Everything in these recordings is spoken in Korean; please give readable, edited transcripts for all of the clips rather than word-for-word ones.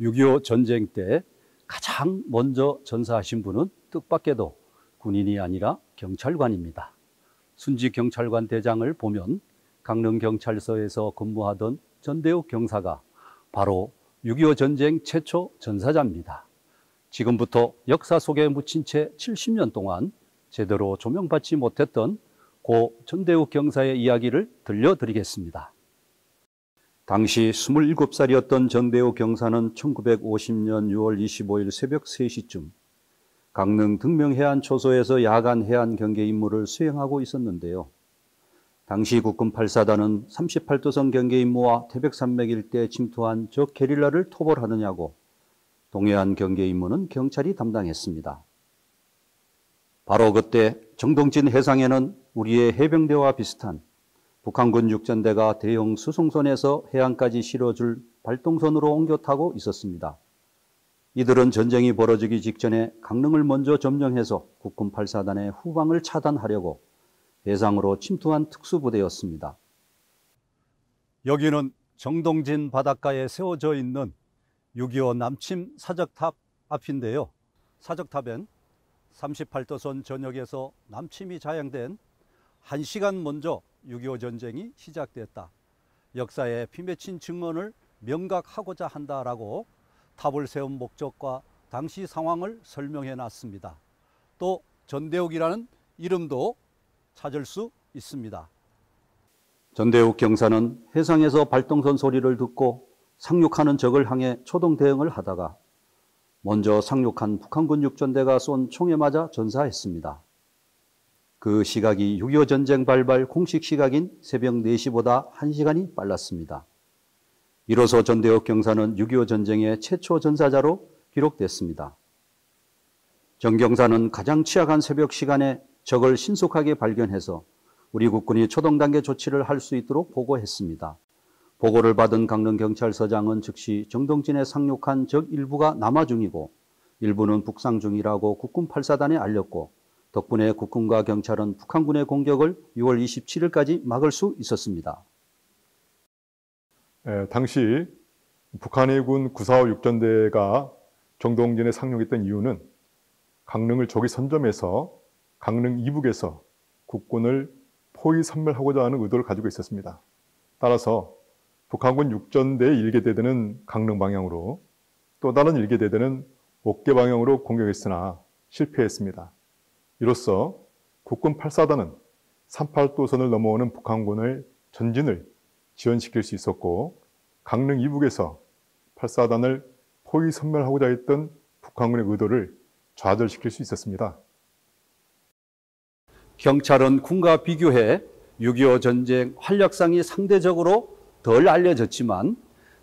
6.25 전쟁 때 가장 먼저 전사하신 분은 뜻밖에도 군인이 아니라 경찰관입니다. 순지 경찰관 대장을 보면 강릉경찰서에서 근무하던 전대욱 경사가 바로 6.25 전쟁 최초 전사자입니다. 지금부터 역사 속에 묻힌 채 70년 동안 제대로 조명받지 못했던 고 전대욱 경사의 이야기를 들려드리겠습니다. 당시 27살이었던 전대욱 경사는 1950년 6월 25일 새벽 3시쯤 강릉 등명해안초소에서 야간 해안 경계 임무를 수행하고 있었는데요. 당시 국군 8사단은 38도선 경계 임무와 태백산맥 일대에 침투한 적 게릴라를 토벌하느냐고 동해안 경계 임무는 경찰이 담당했습니다. 바로 그때 정동진 해상에는 우리의 해병대와 비슷한 북한군 육전대가 대형 수송선에서 해안까지 실어줄 발동선으로 옮겨 타고 있었습니다. 이들은 전쟁이 벌어지기 직전에 강릉을 먼저 점령해서 국군 8사단의 후방을 차단하려고 해상으로 침투한 특수부대였습니다. 여기는 정동진 바닷가에 세워져 있는 6.25 남침 사적탑 앞인데요. 사적탑엔 38도선 전역에서 남침이 자양된 1시간 먼저 6.25 전쟁이 시작됐다. 역사의 피맺힌 증언을 명각하고자 한다라고 탑을 세운 목적과 당시 상황을 설명해 놨습니다. 또 전대욱이라는 이름도 찾을 수 있습니다. 전대욱 경사는 해상에서 발동선 소리를 듣고 상륙하는 적을 향해 초동 대응을 하다가 먼저 상륙한 북한군 육전대가 쏜 총에 맞아 전사했습니다. 그 시각이 6.25 전쟁 발발 공식 시각인 새벽 4시보다 1시간이 빨랐습니다. 이로써 전대욱 경사는 6.25 전쟁의 최초 전사자로 기록됐습니다. 정 경사는 가장 취약한 새벽 시간에 적을 신속하게 발견해서 우리 국군이 초동 단계 조치를 할 수 있도록 보고했습니다. 보고를 받은 강릉경찰서장은 즉시 정동진에 상륙한 적 일부가 남하 중이고 일부는 북상 중이라고 국군 8사단에 알렸고 덕분에 국군과 경찰은 북한군의 공격을 6월 27일까지 막을 수 있었습니다. 당시 북한해군 945 육전대가 정동진에 상륙했던 이유는 강릉을 적이 선점해서 강릉 이북에서 국군을 포위 섬멸하고자 하는 의도를 가지고 있었습니다. 따라서 북한군 육전대의 1계대대는 강릉 방향으로 또 다른 1계대대는 옥계 방향으로 공격했으나 실패했습니다. 이로써 국군 8사단은 38도선을 넘어오는 북한군의 전진을 지연시킬 수 있었고 강릉 이북에서 8사단을 포위 섬멸하고자 했던 북한군의 의도를 좌절시킬 수 있었습니다. 경찰은 군과 비교해 6.25 전쟁 활약상이 상대적으로 덜 알려졌지만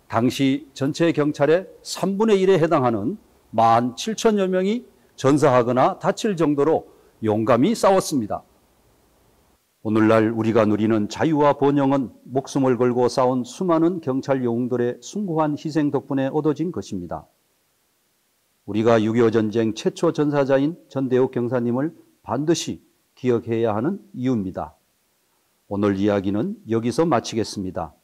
당시 전체 경찰의 3분의 1에 해당하는 17,000여 명이 전사하거나 다칠 정도로 용감히 싸웠습니다. 오늘날 우리가 누리는 자유와 번영은 목숨을 걸고 싸운 수많은 경찰 영웅들의 숭고한 희생 덕분에 얻어진 것입니다. 우리가 6.25 전쟁 최초 전사자인 전대욱 경사님을 반드시 기억해야 하는 이유입니다. 오늘 이야기는 여기서 마치겠습니다.